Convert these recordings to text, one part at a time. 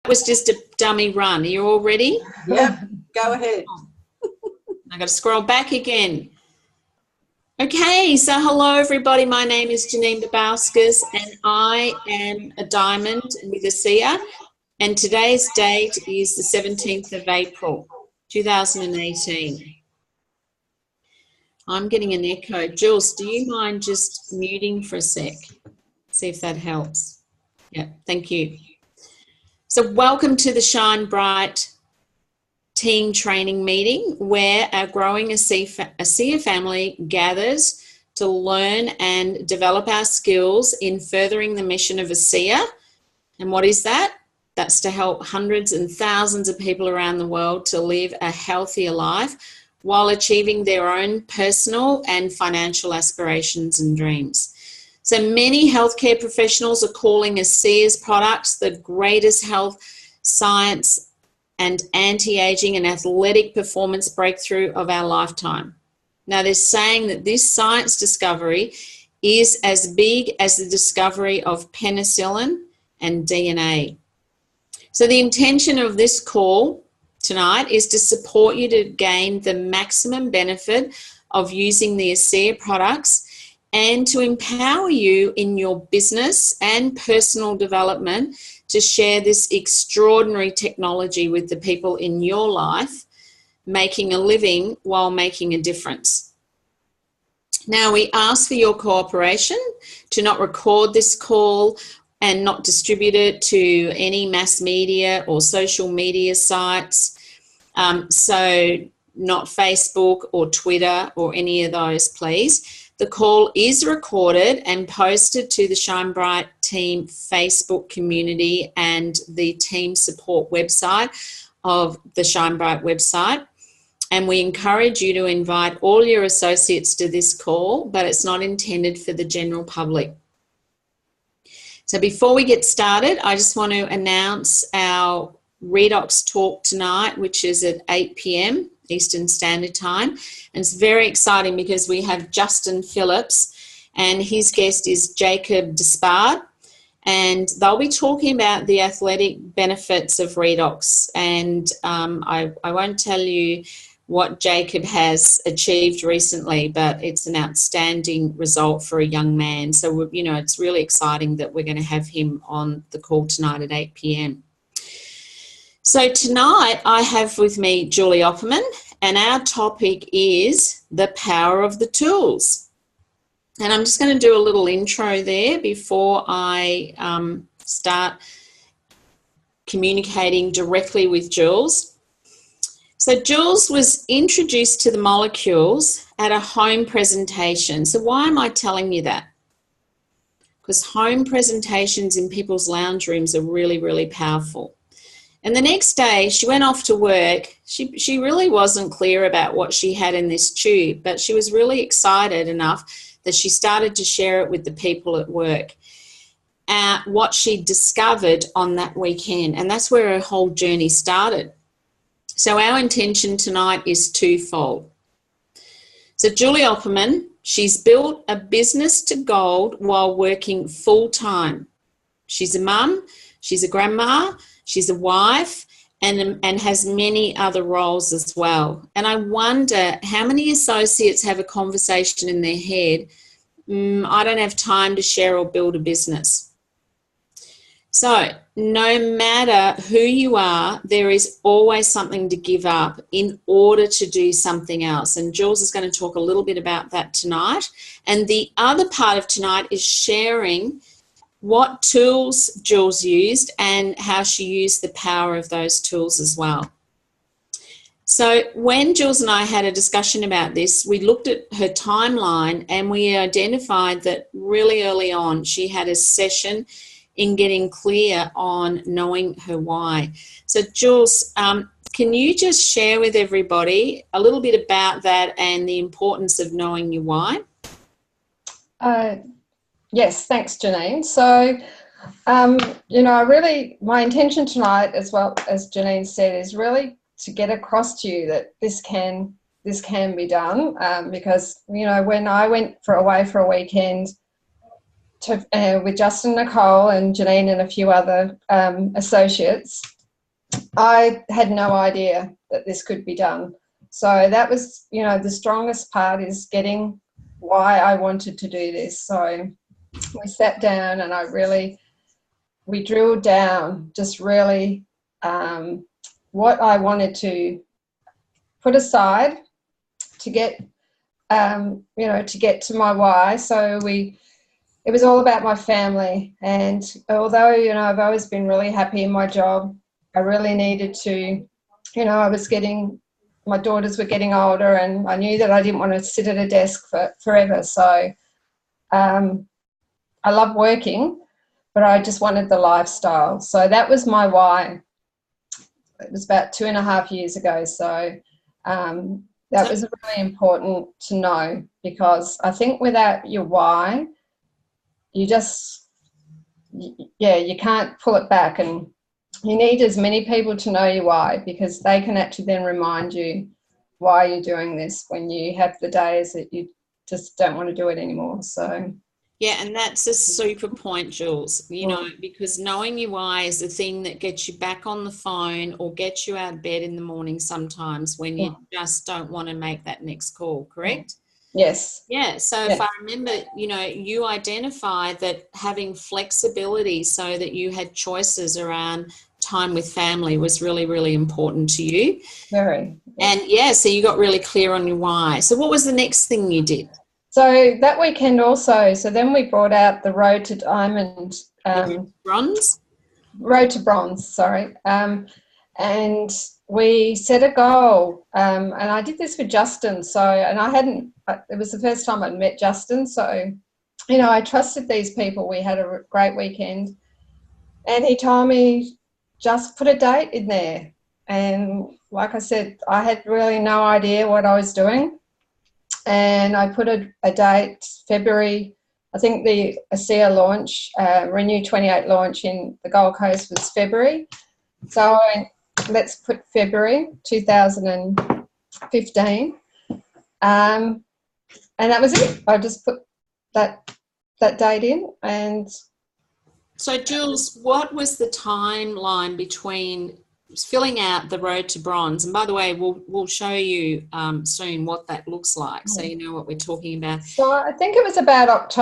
was just a dummy run. Are you all ready? Yep, go ahead. I got to scroll back again. Okay, so hello everybody. My name is Janene Babauskis and I am a diamond with ASEA, and today's date is the 17th of April, 2018. I'm getting an echo. Jules, do you mind just muting for a sec? See if that helps. Yeah, thank you. So welcome to the Shine Bright team training meeting, where our growing ASEA family gathers to learn and develop our skills in furthering the mission of ASEA. And what is that? That's to help hundreds and thousands of people around the world to live a healthier life while achieving their own personal and financial aspirations and dreams. So many healthcare professionals are calling ASEA's products the greatest health, science, and anti-aging and athletic performance breakthrough of our lifetime. Now, they're saying that this science discovery is as big as the discovery of penicillin and DNA. So the intention of this call tonight is to support you to gain the maximum benefit of using the ASEA products and to empower you in your business and personal development to share this extraordinary technology with the people in your life, making a living while making a difference. Now, we ask for your cooperation to not record this call and not distribute it to any mass media or social media sites. So not Facebook or Twitter or any of those, please. The call is recorded and posted to the Shine Bright team Facebook community and the team support website of the Shine Bright website. And we encourage you to invite all your associates to this call, but it's not intended for the general public. So before we get started, I just want to announce our Redox talk tonight, which is at 8 p.m. Eastern Standard Time. And it's very exciting because we have Justin Phillips and his guest is Jacob Despard. And they'll be talking about the athletic benefits of Redox. And I won't tell you what Jacob has achieved recently, but it's an outstanding result for a young man. So, you know, it's really exciting that we're going to have him on the call tonight at 8 p.m. So tonight I have with me Julie Opperman, and our topic is the power of the tools. And I'm just going to do a little intro there before I start communicating directly with Jules. So Jules was introduced to the molecules at a home presentation. So why am I telling you that? Because home presentations in people's lounge rooms are really, really powerful. And the next day she went off to work. She really wasn't clear about what she had in this tube, but she was really excited enough that she started to share it with the people at work, what she discovered on that weekend. And that's where her whole journey started. So our intention tonight is twofold. So Julie Opperman, she's built a business to gold while working full time. She's a mum, she's a grandma, she's a wife, and has many other roles as well. And I wonder how many associates have a conversation in their head, I don't have time to share or build a business. So no matter who you are, there is always something to give up in order to do something else. And Jules is going to talk a little bit about that tonight. And the other part of tonight is sharing what tools Jules used and how she used the power of those tools as well. So when Jules and I had a discussion about this, we looked at her timeline and we identified that really early on she had a session in getting clear on knowing her why. So Jules, can you just share with everybody a little bit about that and the importance of knowing your why? Yes, thanks, Janene. So, you know, my intention tonight, as well as Janene said, is really to get across to you that this can be done. Because, you know, when I went away for a weekend with Justin, Nicole and Janene and a few other associates, I had no idea that this could be done. So that was, you know, the strongest part is getting why I wanted to do this. So we sat down and we drilled down just really what I wanted to put aside to get, you know, to get to my why. So it was all about my family. And although, you know, I've always been really happy in my job, I really needed to, you know, my daughters were getting older and I knew that I didn't want to sit at a desk forever. So I love working, but I just wanted the lifestyle. So that was my why. It was about 2.5 years ago. So that was really important to know, because I think without your why, you can't pull it back, and you need as many people to know your why, because they can actually then remind you why you're doing this when you have the days that you just don't want to do it anymore. So yeah, and that's a super point, Jules, you know, because knowing your why is the thing that gets you back on the phone or gets you out of bed in the morning sometimes when you just don't want to make that next call, correct? Yes. Yeah, so if I remember, you know, you identified that having flexibility so that you had choices around time with family was really, really important to you. Very. And yeah, so you got really clear on your why. So what was the next thing you did? So that weekend also, so then we brought out the Road to Diamond. Bronze? Road to Bronze, sorry. And we set a goal. And I did this with Justin. So, and it was the first time I'd met Justin. So, you know, I trusted these people. We had a great weekend. And he told me, just put a date in there. And like I said, I had really no idea what I was doing. And I put a date, February. I think the ASEA launch, Renew 28 launch in the Gold Coast was February. So I went, let's put February 2015. And that was it. I just put that date in. And so, Jules, what was the timeline between filling out the Road to Bronze? And by the way, we'll show you soon what that looks like, so you know what we're talking about. So I think it was about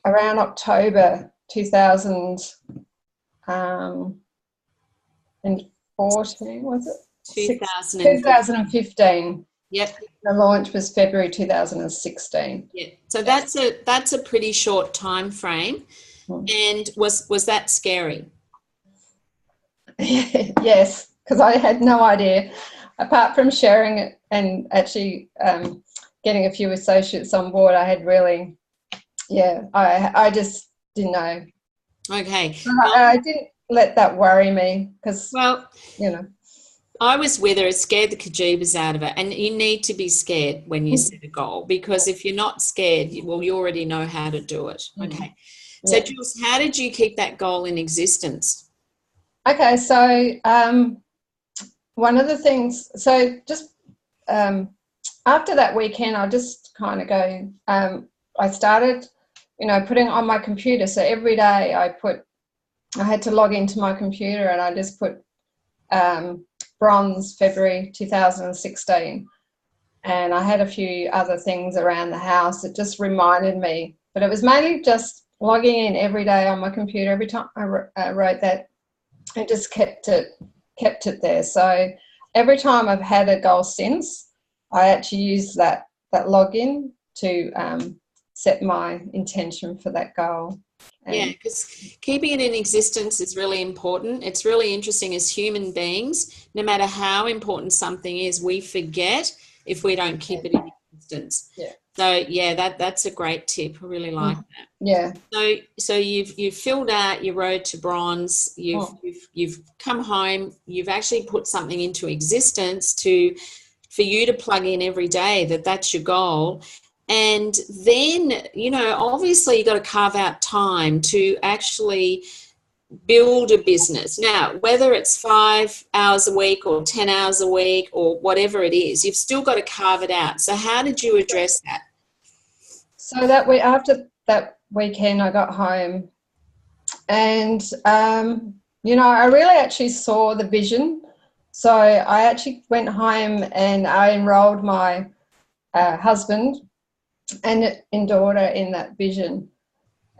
around October 2014, was it? 2015. Yep. The launch was February 2016. Yeah. So that's a pretty short time frame. And was that scary? Yes, because I had no idea, apart from sharing it and actually getting a few associates on board. I had really, I just didn't know. Okay. I didn't let that worry me, because, well, you know, I was with her. It scared the kajeebas out of her. And you need to be scared when you set a goal, because if you're not scared, you already know how to do it. Okay. So, Jules, how did you keep that goal in existence? Okay, so one of the things, so just after that weekend, I just kind of go, I started, you know, putting on my computer. So every day I had to log into my computer, and I just put Bronze February 2016. And I had a few other things around the house that just reminded me, but it was mainly just logging in every day on my computer. Every time I wrote that, I just kept it there. So every time I've had a goal since, I actually use that login to set my intention for that goal. Yeah, because keeping it in existence is really important. It's really interesting as human beings, no matter how important something is, we forget if we don't keep it in existence. Yeah. So yeah, that's a great tip. I really like that. Yeah. So you've filled out your Road to Bronze. You've come home. You've actually put something into existence for you to plug in every day that's your goal. And then, you know, obviously you've got to carve out time to actually build a business. Now, whether it's 5 hours a week or 10 hours a week or whatever it is, you've still got to carve it out. So how did you address that? So after that weekend, I got home, and you know, I really actually saw the vision. So I actually went home and I enrolled my husband and daughter in that vision.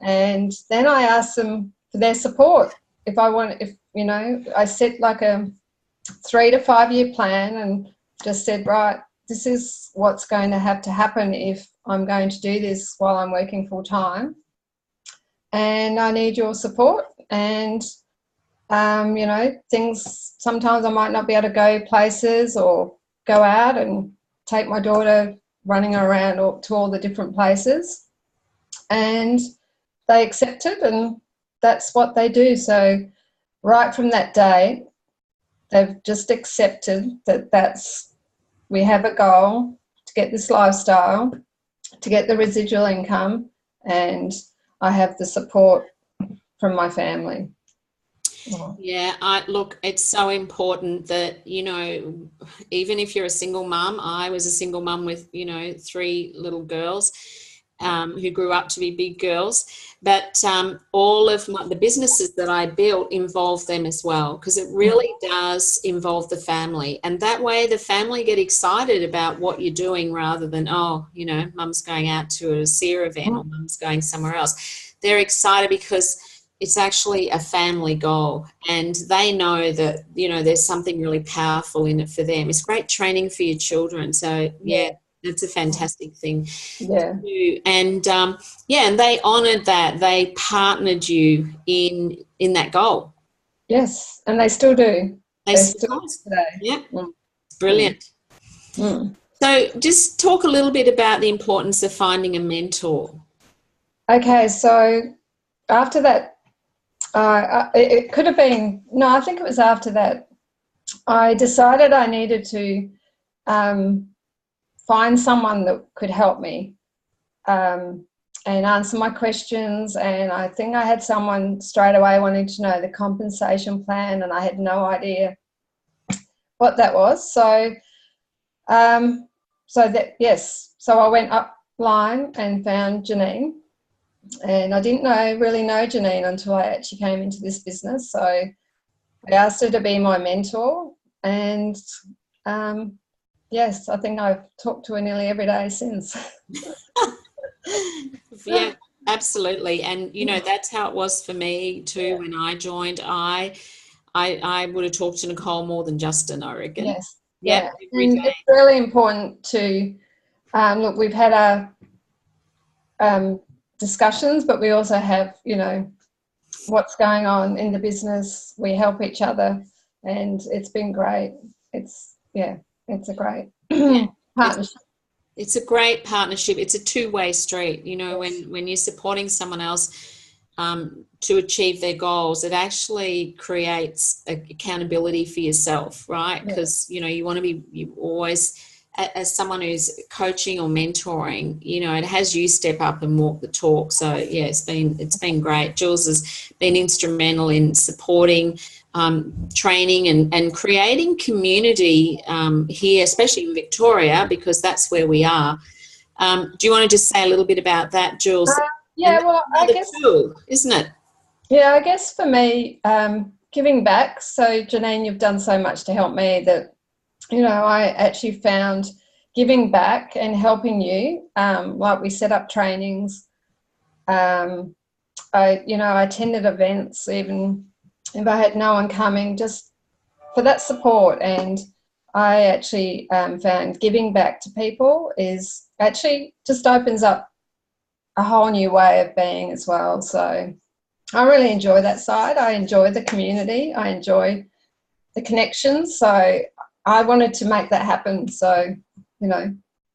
And then I asked them for their support. If you know, I set like a 3 to 5 year plan and just said, right, this is what's going to have to happen if I'm going to do this while I'm working full time. And I need your support. And, you know, things, sometimes I might not be able to go places or go out and take my daughter running around to all the different places. And they accepted, and that's what they do. So right from that day, they've just accepted that we have a goal to get this lifestyle, to get the residual income, and I have the support from my family. Yeah, look, it's so important that, you know, even if you're a single mum, I was a single mum with, you know, 3 little girls who grew up to be big girls, but all of the businesses that I built involve them as well, because it really does involve the family, and that way the family get excited about what you're doing rather than, oh, you know, mum's going out to a SEER event or mum's going somewhere else. They're excited because it's actually a family goal, and they know that, you know, there's something really powerful in it for them. It's great training for your children. So yeah, that's a fantastic thing. Yeah. And and they honoured that. They partnered you in that goal. Yes, and they still do. They still today. Yeah, brilliant. So just talk a little bit about the importance of finding a mentor. Okay, so after that, it could have been, no, I think it was after that, I decided I needed to find someone that could help me and answer my questions. And I think I had someone straight away wanting to know the compensation plan, and I had no idea what that was. So, so I went upline and found Janene. And I didn't really know Janene until I actually came into this business. So I asked her to be my mentor, and yes, I think I've talked to her nearly every day since. Yeah, absolutely. And, you know, that's how it was for me too. When I joined, I would have talked to Nicole more than Justin, I reckon. Yes. Yep, Yeah. And it's really important to look, we've had our discussions, but we also have, you know, what's going on in the business. We help each other, and it's been great. It's a great partnership. It's a great partnership. It's a two-way street. You know, when you're supporting someone else to achieve their goals, it actually creates accountability for yourself, right? Because, you know, you always, as someone who's coaching or mentoring, you know, it has you step up and walk the talk. So yeah, it's been great. Jules has been instrumental in supporting training and creating community here, especially in Victoria, because that's where we are. Do you want to just say a little bit about that, Jules? Well, I guess, tool, isn't it? Yeah, I guess for me, giving back. So Janene, you've done so much to help me that, you know, I actually found giving back and helping you, like we set up trainings. I attended events, even if I had no one coming, just for that support. And I actually found giving back to people is actually just opens up a whole new way of being as well. So I really enjoy that side. I enjoy the community. I enjoy the connections. So I wanted to make that happen. So, you know.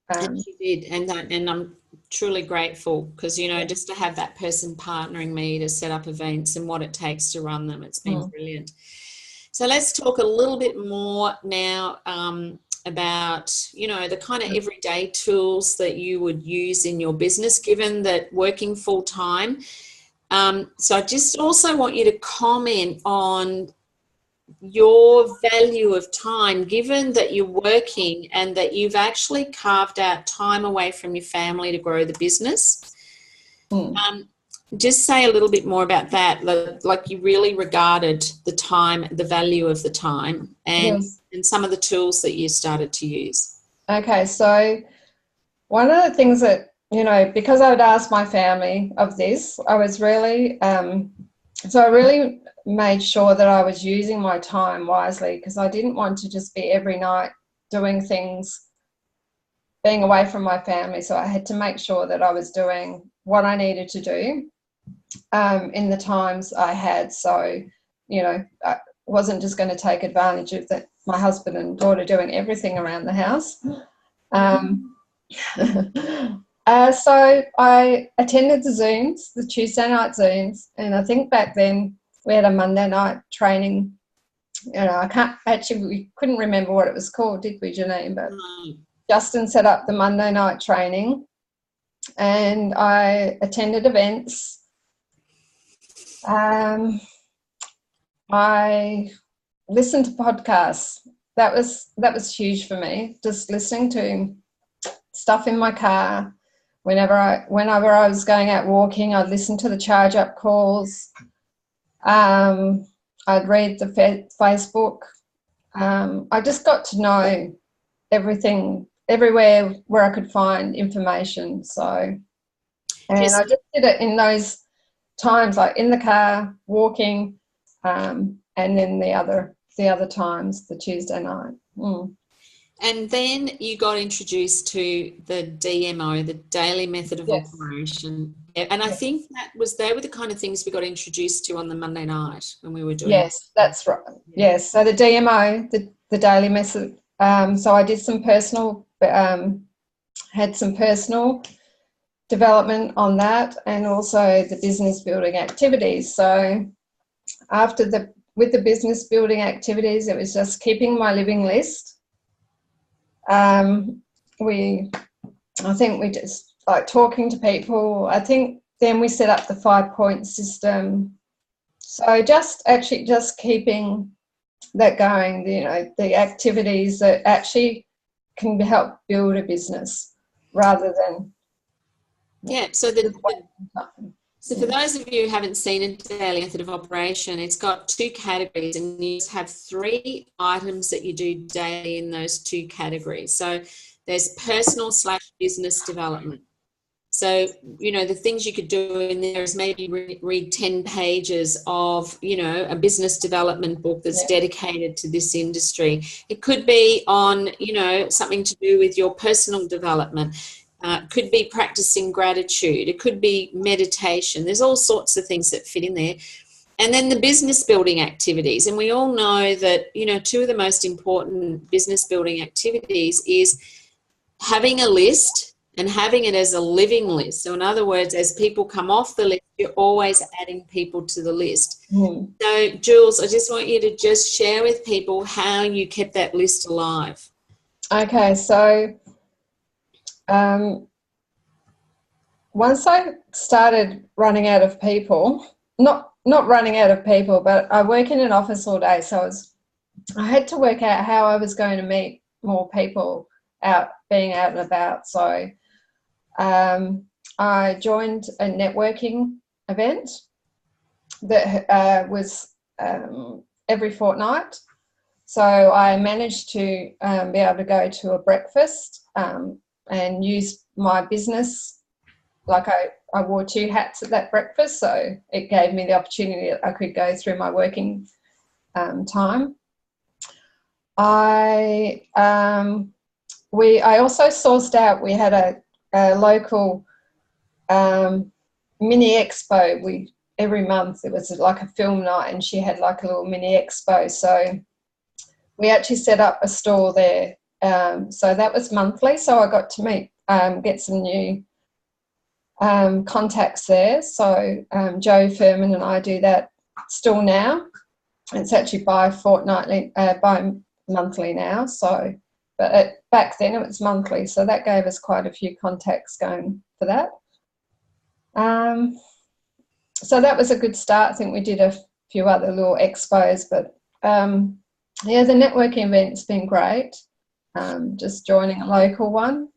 And you did. And I'm truly grateful because, you know, just to have that person partnering me to set up events and what it takes to run them, it's been brilliant. So let's talk a little bit more now about, you know, the kind of everyday tools that you would use in your business, given that working full time. So I just also want you to comment on your value of time, given that you're working and that you've actually carved out time away from your family to grow the business. Just say a little bit more about that. Like you really regarded the time, the value of the time, and Yes. and some of the tools that you started to use. Okay, so one of the things that, because I would ask my family of this, I was really, so I really made sure that I was using my time wisely, because I didn't want to just be every night doing things, being away from my family. So I had to make sure that I was doing what I needed to do in the times I had. So, I wasn't just going to take advantage of my husband and daughter doing everything around the house. So I attended the Zooms, the Tuesday night Zooms, and I think back then we had a Monday night training. We couldn't remember what it was called, did we, Janene? But Justin set up the Monday night training, and I attended events. I listened to podcasts. That was huge for me, just listening to stuff in my car. Whenever I was going out walking, I'd listen to the charge up calls. I'd read the Facebook. I just got to know everything, everywhere where I could find information. So, and Yes. I just did it in those times, like in the car, walking, and then the other times, the Tuesday night. And then you got introduced to the DMO, the daily method of Yes. operation. And I think they were the kind of things we got introduced to on the Monday night when we were doing. Yes, that's right. Yes, so the DMO, the daily method. So I did some personal, had some personal development on that, and also the business building activities. So with the business building activities, it was just keeping my living list. I think we just like talking to people. I think then we set up the 5-point system. So just keeping that going, the activities that actually can help build a business rather than. Yeah, so for those of you who haven't seen a daily method of operation, it's got 2 categories, and you have 3 items that you do daily in those 2 categories. So there's personal/business development. So, the things you could do in there is maybe read 10 pages of, a business development book that's dedicated to this industry. It could be on, something to do with your personal development. Could be practicing gratitude. It could be meditation. There's all sorts of things that fit in there. And then the business building activities. And we all know that, 2 of the most important business building activities is having a list and having it as a living list. So in other words, as people come off the list, you're always adding people to the list. So Jules, I just want you to just share with people how you kept that list alive. Okay, so once I started running out of people, not running out of people, but I work in an office all day, so I had to work out how I was going to meet more people being out and about. So I joined a networking event that was every fortnight. So I managed to be able to go to a breakfast and use my business. Like I wore 2 hats at that breakfast, so it gave me the opportunity that I could go through my working time. I also sourced out. We had a local mini expo. Every month it was like a film night, and she had like a little mini expo. So we actually set up a store there. So that was monthly. So I got to get some new contacts there. So Joe Furman and I do that still now. It's actually bi-monthly now. So, but back then it was monthly. So that gave us quite a few contacts going for that. So that was a good start. I think we did a few other little expos, but the networking event's been great. Just joining a local one.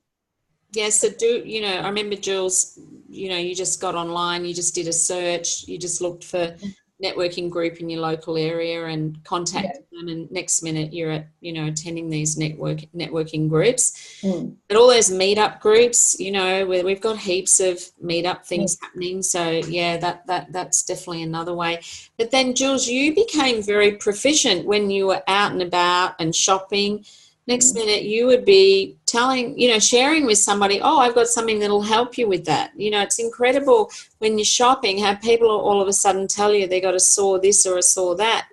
Yeah, so I remember Jules, you just got online, you just did a search, you just looked for networking group in your local area and contacted them, and next minute you're at, attending these networking groups. But all those meetup groups, where we've got heaps of meetup things happening. So yeah, that's definitely another way. But then Jules, you became very proficient when you were out and about and shopping. Next minute you would be sharing with somebody, oh, I've got something that'll help you with that. It's incredible when you're shopping how people all of a sudden tell you they got a saw this or a saw that.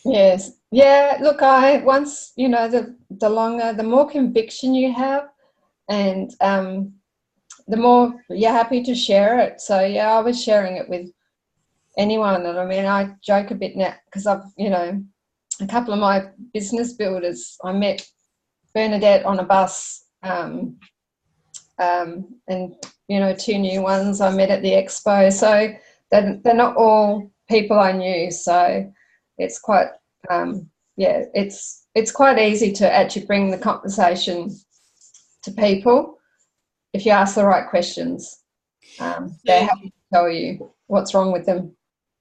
Yes. Yeah, look, I once, the more conviction you have, and the more you're happy to share it. So yeah, I was sharing it with anyone. And I mean, I joke a bit now because I've, a couple of my business builders, I met Bernadette on a bus, and two new ones I met at the expo. So they're not all people I knew. So it's quite, it's quite easy to actually bring the conversation to people if you ask the right questions. They're happy to tell you what's wrong with them.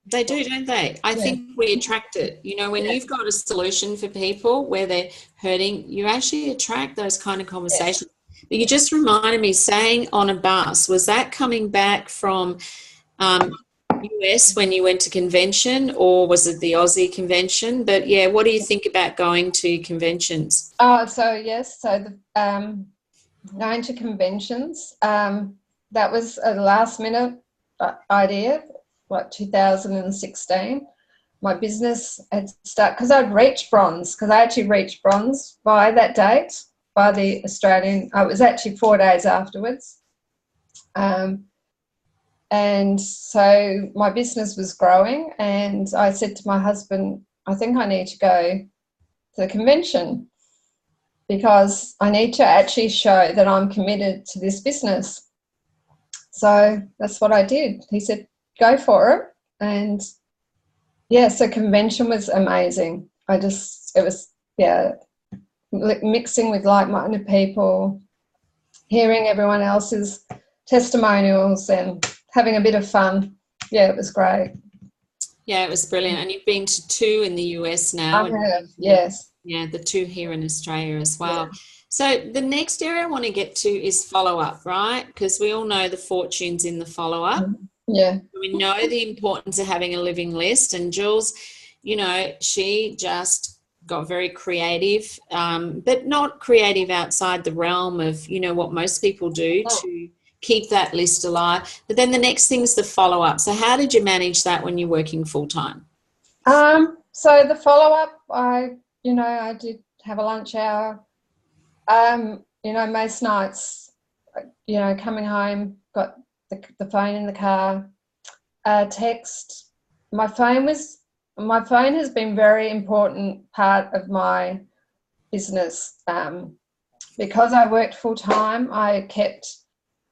They do, don't they? I think we attract it. When you've got a solution for people where they're hurting, you actually attract those kind of conversations. Yes. But you just reminded me, saying on a bus, was that coming back from US when you went to convention, or was it the Aussie convention? But yeah, what do you think about going to conventions? So yes, so going to conventions, that was a last minute idea. Like 2016, my business had started because I'd reached bronze, because I actually reached bronze by that date, by the Australian, it was actually 4 days afterwards. And so my business was growing, and I said to my husband, I think I need to go to the convention because I need to actually show that I'm committed to this business. So that's what I did. He said, go for it. And yeah, so convention was amazing. Mixing with like-minded people, hearing everyone else's testimonials and having a bit of fun. Yeah, it was great. Yeah, it was brilliant. And you've been to 2 in the US now. I have, yes. Yeah, the 2 here in Australia as well. Yeah. So the next area I want to get to is follow-up, right? Because we all know the fortunes in the follow-up. Yeah. We know the importance of having a living list. And Jules, she just got very creative, but not creative outside the realm of, what most people do to keep that list alive. But then the next thing's the follow-up. So how did you manage that when you're working full-time? So the follow-up, I did have a lunch hour. Most nights, coming home, got the phone in the car, text. My phone has been very important part of my business. Because I worked full-time, I kept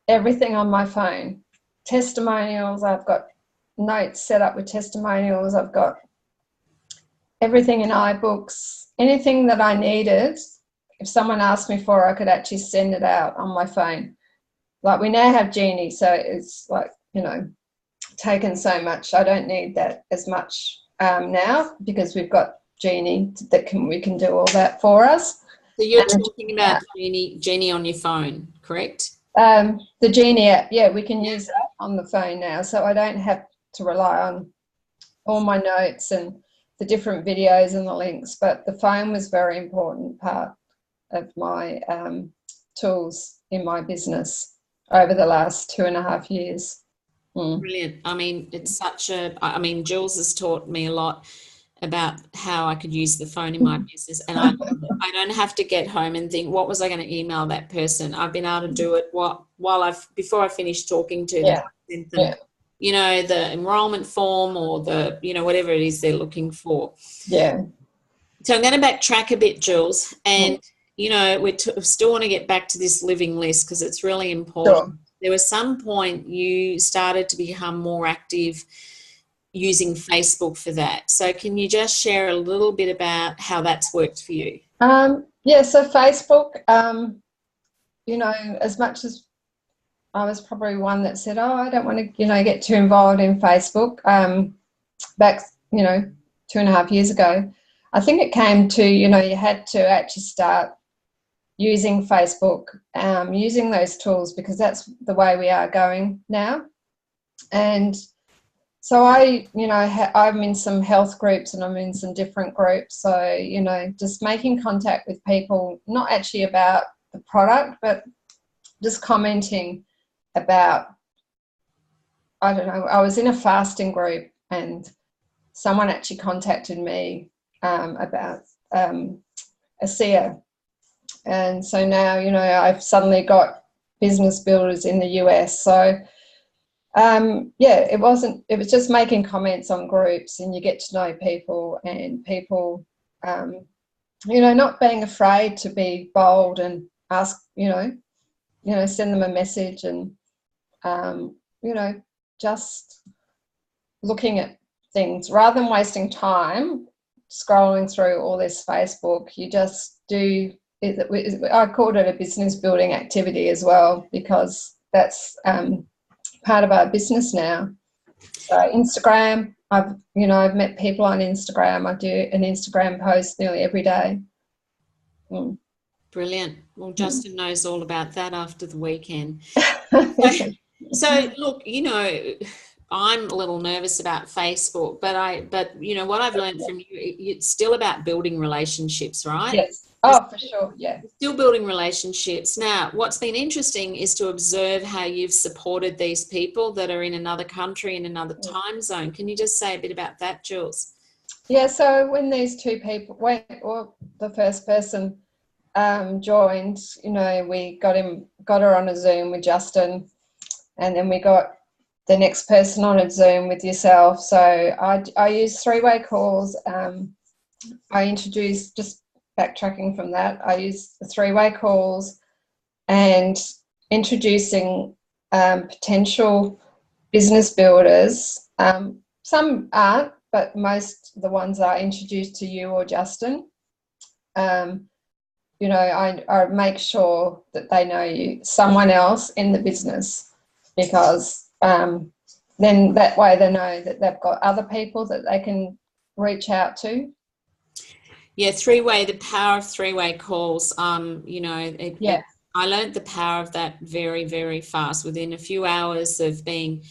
everything on my phone. Testimonials, I've got notes set up with testimonials. I've got everything in iBooks. Anything that I needed, if someone asked me for, I could actually send it out on my phone. Like, we now have Genie, so it's like, taken so much. I don't need that as much now, because we've got Genie that we can do all that for us. So you're talking about Genie on your phone, correct? The Genie app, yeah, we can use that on the phone now, so I don't have to rely on all my notes and the different videos and the links. But the phone was a very important part of my tools in my business over the last 2.5 years. Brilliant. I mean, Jules has taught me a lot about how I could use the phone in my business, and I don't have to get home and think, what was I going to email that person? I've been able to do it before I finish talking to them. Send them, the enrollment form or the, whatever it is they're looking for. Yeah. So I'm going to backtrack a bit, Jules, and we still want to get back to this living list because it's really important. Sure. There was some point you started to become more active using Facebook for that. So can you just share a little bit about how that's worked for you? So Facebook, as much as I was probably one that said, oh, I don't want to, get too involved in Facebook. Back, 2.5 years ago, I think it came to, you had to actually start using Facebook, using those tools, because that's the way we are going now. And so I'm in some health groups and I'm in some different groups. So, just making contact with people, not actually about the product, but just commenting about, I don't know, I was in a fasting group and someone actually contacted me about a SEO. And so now, I've suddenly got business builders in the US. So, it was just making comments on groups, and you get to know people, and people, not being afraid to be bold and ask, send them a message, and, just looking at things rather than wasting time scrolling through all this Facebook. You just do it. I called it a business building activity as well, because that's part of our business now. So Instagram, I've met people on Instagram. I do an Instagram post nearly every day. Brilliant. Well, Justin knows all about that after the weekend. So look, I'm a little nervous about Facebook, but what I've learned from you, it's still about building relationships, right? Yes. Oh, for sure. Yeah. Still building relationships. Now, what's been interesting is to observe how you've supported these people that are in another country, in another time zone. Can you just say a bit about that, Jules? Yeah. So when these two people, the first person joined, we got her on a Zoom with Justin, and then we got the next person on a Zoom with yourself. So I use three-way calls. I introduced, just backtracking from that, I use the three-way calls and introducing potential business builders. Some aren't, but most of the ones are introduced to you or Justin. I make sure that they know you, someone else in the business, because then that way they know that they've got other people that they can reach out to. Yeah, the power of three-way calls. I learned the power of that very, very fast. Within a few hours of being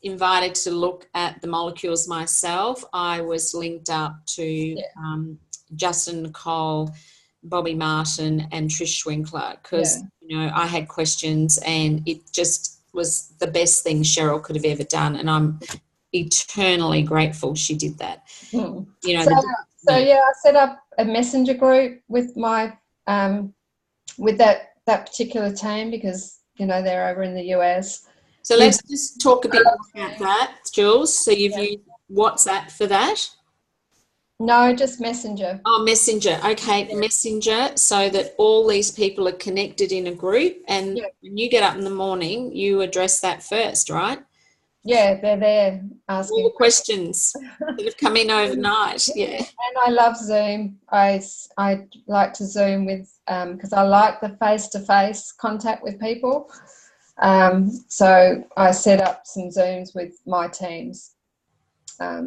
invited to look at the molecules myself, I was linked up to Justin, Nicole, Bobby Martin and Trish Schwinkler, because I had questions, and it just was the best thing Cheryl could have ever done, and I'm eternally grateful she did that. I set up a messenger group with my with that particular team, because they're over in the US. So let's just talk a bit more about that, Jules. So you've used WhatsApp for that? No, just Messenger. Oh, Messenger. Okay, Messenger, so that all these people are connected in a group, and when you get up in the morning, you address that first, right? Yeah, they're there asking all the questions that have come in overnight. Yeah. And I love Zoom. I like to Zoom with, because I like the face-to-face contact with people. So I set up some Zooms with my teams.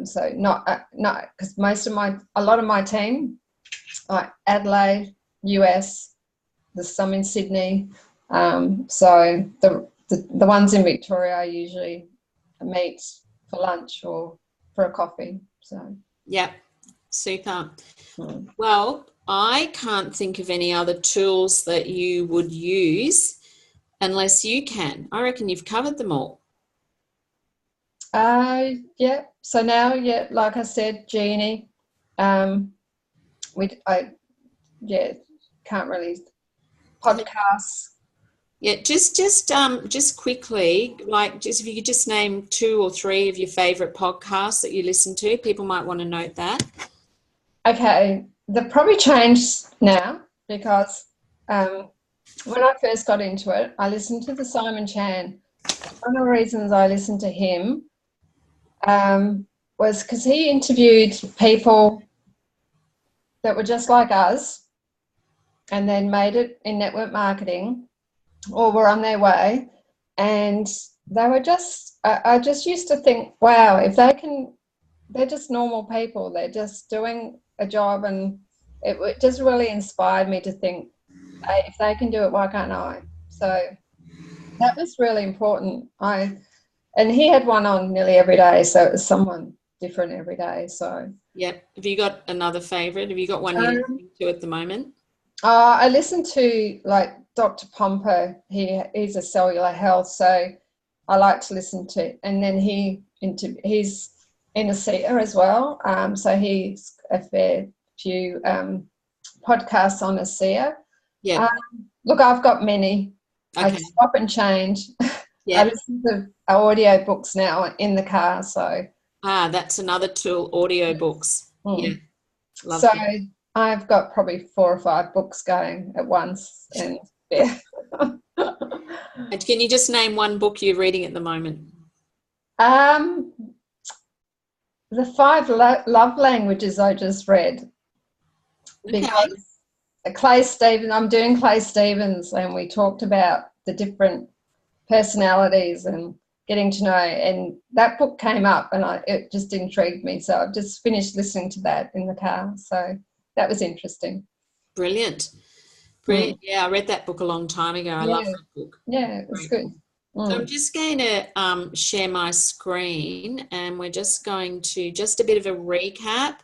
So not because a lot of my team, like Adelaide, US, there's some in Sydney. So the ones in Victoria, I usually meet for lunch or for a coffee. So yeah, super. Well, I can't think of any other tools that you would use unless you can. I reckon you've covered them all. Yeah. So now, like I said, Janene, can't really podcasts. Yeah, just quickly, if you could just name 2 or 3 of your favourite podcasts that you listen to, people might want to note that. Okay, they've probably changed now, because when I first got into it, I listened to the Simon Chan. One of the reasons I listened to him was because he interviewed people that were just like us and then made it in network marketing, or were on their way, and they were just, I just used to think, wow, if they can, they're just normal people. They're just doing a job, and it just really inspired me to think, hey, if they can do it, why can't I? So that was really important. And he had one on nearly every day, so it was someone different every day. So Yep. Have you got another favourite? Have you got one you're listening to at the moment? I listen to like Dr. Pompo. He's a cellular health, so I like to listen to. And then he's in a seer as well, so he's a fair few podcasts on a seer. Yeah. Look, I've got many. Okay. I swap and change. Yeah. I listen to audio books now in the car, so. That's another tool, audio books. Yeah. So I've got probably 4 or 5 books going at once, and yeah. And can you just name one book you're reading at the moment? The 5 love languages I just read. Okay. Because Clay Stevens, I'm doing Clay Stevens, and we talked about the different personalities and getting to know, and that book came up, and it just intrigued me. So I've just finished listening to that in the car. So that was interesting. Brilliant. Brilliant. Yeah, I read that book a long time ago. I love that book. Yeah, it was good. So I'm just going to share my screen, and we're just going to just a bit of a recap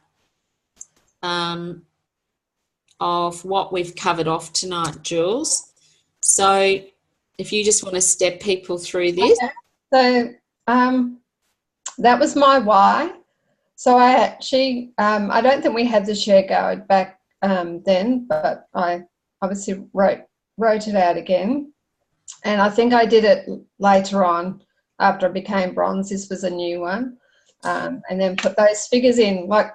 of what we've covered off tonight, Jules. So if you just want to step people through this. Okay. So that was my why. So I don't think we had the share guide back then, but I obviously wrote it out again. And I think I did it later on after I became bronze. This was a new one. And then put those figures in. Like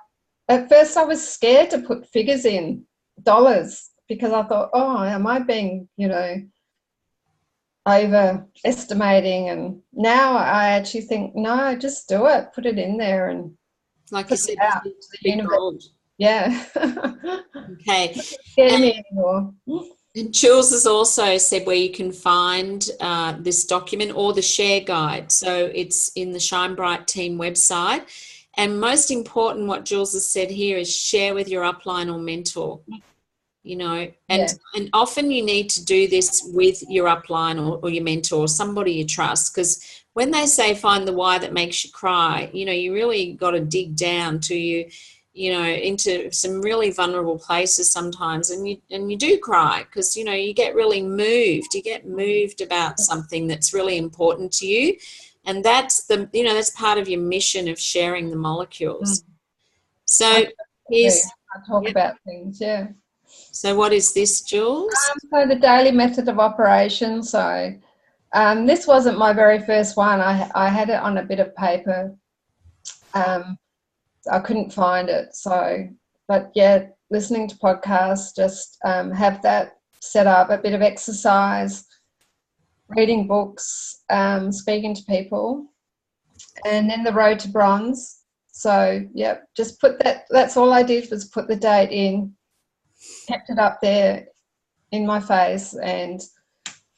at first I was scared to put figures in, dollars, because I thought, oh, am I being, overestimating? And now I actually think, no, just do it. Put it in there and like you said, out to the universe. Gold. Yeah. Okay. Scare me anymore. And Jules has also said where you can find this document or the share guide. So it's in the Shine Bright team website. And most important, what Jules has said here is share with your upline or mentor, and often you need to do this with your upline or your mentor, somebody you trust, because when they say find the why that makes you cry, you really got to dig down to into some really vulnerable places sometimes, and you do cry because you get really moved. You get moved about something that's really important to you, and that's that's part of your mission of sharing the molecules. So I talk about things. Yeah. So what is this, Jules? So the daily method of operation. So this wasn't my very first one. I had it on a bit of paper. I couldn't find it. So, but yeah, listening to podcasts, just have that set up, a bit of exercise, reading books, speaking to people, and then the road to bronze. So, yeah, just put that, that's all I did was put the date in, kept it up there in my face, and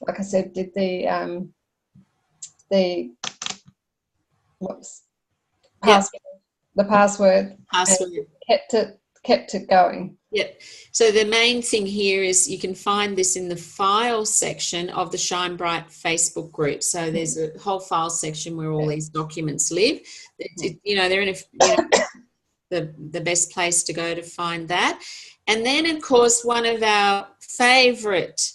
like I said, did the password. The password. Kept it going. Yep. So the main thing here is you can find this in the file section of the Shine Bright Facebook group. So there's a whole file section where all these documents live. They're in the best place to go to find that. And then, of course, one of our favourite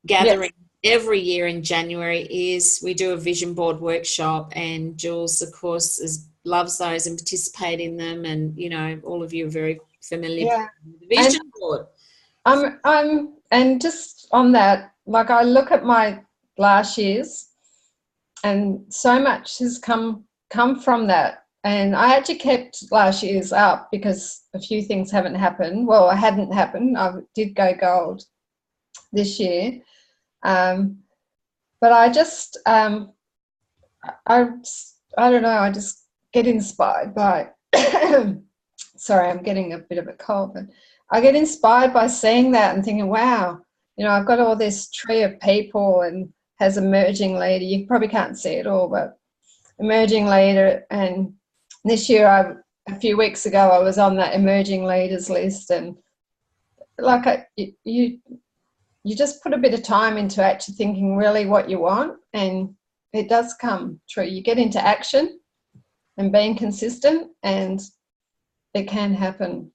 gatherings every year in January is we do a vision board workshop, and Jules, of course, loves those and participate in them, and all of you are very familiar with the vision board. And just on that, like I look at my last year's, and so much has come from that. And I actually kept last year's up because a few things haven't happened. Well, it hadn't happened. I did go gold this year. But I just, I don't know, I just get inspired by, sorry, I'm getting a bit of a cold, but I get inspired by seeing that and thinking, wow, I've got all this tree of people and has emerging leader. You probably can't see it all, but emerging leader. And this year, a few weeks ago, I was on that emerging leaders list, and like you just put a bit of time into actually thinking really what you want, and it does come true. You get into action and being consistent, and it can happen.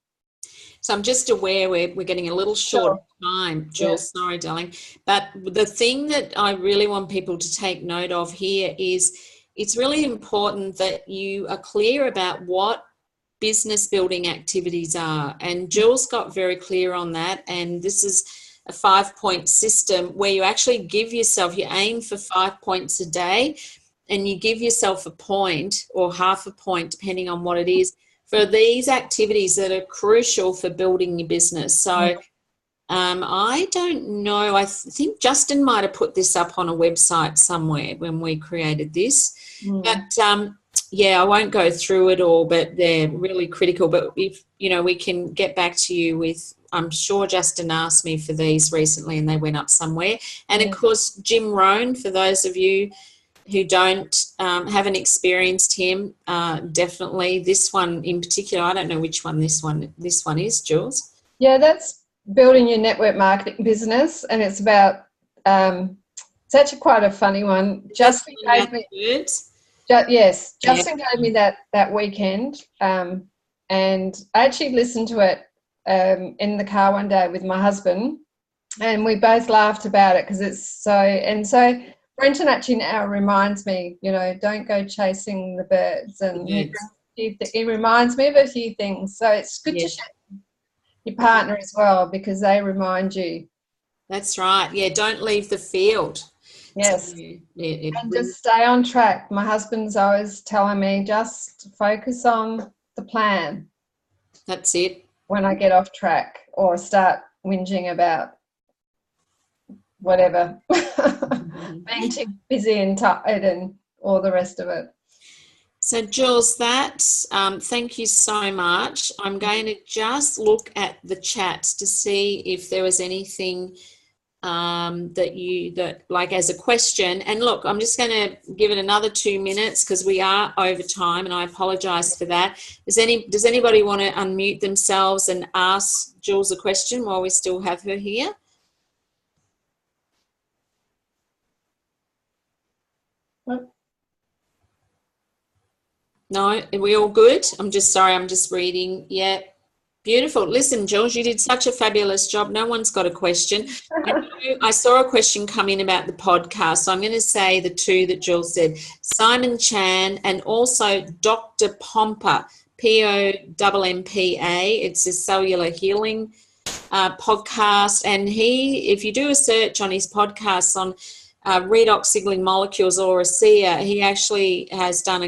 So I'm just aware we're getting a little short of time, Jules. Yeah. Sorry, darling. But the thing that I really want people to take note of here is it's really important that you are clear about what business building activities are. And Jules got very clear on that. And this is a 5-point system where you actually give yourself, you aim for 5 points a day, and you give yourself a point or half a point, depending on what it is, for these activities that are crucial for building your business. So I don't know, I think Justin might have put this up on a website somewhere when we created this. But yeah, I won't go through it all, but they're really critical. But if, you know, we can get back to you with, I'm sure Justin asked me for these recently and they went up somewhere. And of course, Jim Rohn, for those of you who haven't experienced him, definitely this one in particular. I don't know which one this one is, Jules. Yeah, that's building your network marketing business, and it's about it's actually quite a funny one. Justin gave me Justin gave me that weekend, and I actually listened to it in the car one day with my husband, and we both laughed about it because it's so. Brenton actually now reminds me, you know, don't go chasing the birds, and he reminds me of a few things. So it's good to share your partner as well, because they remind you. That's right. Yeah, don't leave the field. Yes. So, and just stay on track. My husband's always telling me, just focus on the plan. That's it. When I get off track or start whinging about whatever, being too busy and tired and all the rest of it. So Jules, thank you so much. I'm going to just look at the chats to see if there was anything that like as a question. And look, I'm just going to give it another 2 minutes because we are over time, and I apologise for that. Does anybody want to unmute themselves and ask Jules a question while we still have her here? No, are we all good? I'm just reading. Yeah, beautiful. Listen, Jules, you did such a fabulous job. No one's got a question. I saw a question come in about the podcast, so I'm going to say the two that Jules said. Simon Chan and also Dr. Pompa, Pompa. It's a cellular healing podcast, and if you do a search on his podcasts on redox signaling molecules or ASEA, he actually has done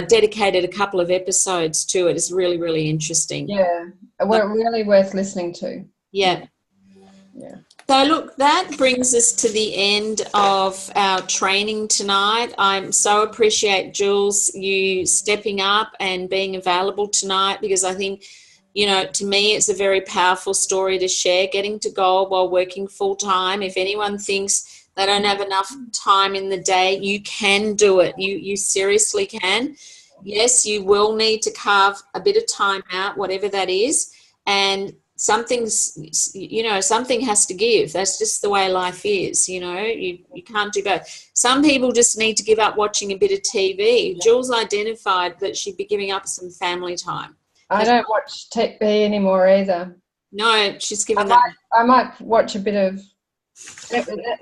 dedicated a couple of episodes to it. It's really, really interesting. Yeah, we're really worth listening to. Yeah. So look, that brings us to the end of our training tonight. I so appreciate, Jules, you stepping up and being available tonight, because I think, you know, to me, it's a very powerful story to share, getting to goal while working full time. If anyone thinks they don't have enough time in the day, you can do it. You seriously can. Yes, you will need to carve a bit of time out, whatever that is. And something has to give. That's just the way life is. You know, you can't do both. Some people just need to give up watching a bit of TV. Jules identified that she'd be giving up some family time. I don't watch TV anymore either. No, she's given I might watch a bit of.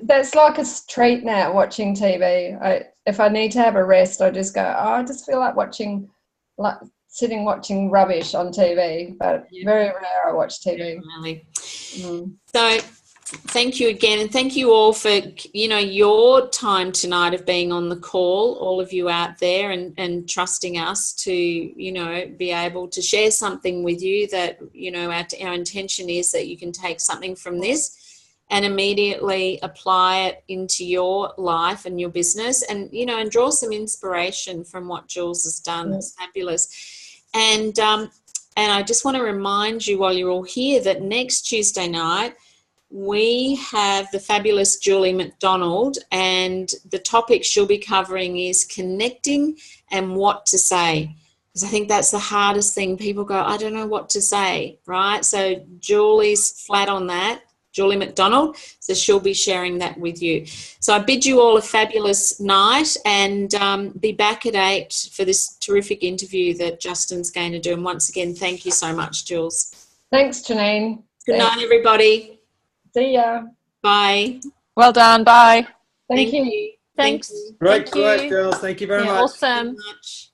That's like a treat now, watching TV. If I need to have a rest, I just go, I just feel like watching watching rubbish on TV, but very rare I watch TV. Really. So thank you again, and thank you all for, you know, your time tonight of being on the call, all of you out there, and trusting us to, you know, be able to share something with you that, you know, our intention is that you can take something from this and immediately apply it into your life and your business, and, you know, and draw some inspiration from what Jules has done. It's fabulous. And I just want to remind you while you're all here that next Tuesday night, we have the fabulous Julie McDonald, and the topic she'll be covering is connecting and what to say. Because I think that's the hardest thing. People go, I don't know what to say, right? So Julie's flat on that, Julie McDonald. So she'll be sharing that with you. So I bid you all a fabulous night, and be back at 8 for this terrific interview that Justin's going to do. And once again, thank you so much, Jules. Thanks, Janene. Good night, everybody. See ya. Bye. Well done. Bye. Thank you. you. Thanks. Thank you. Great Thank you. work, girls. Thank you very much. Awesome. Much.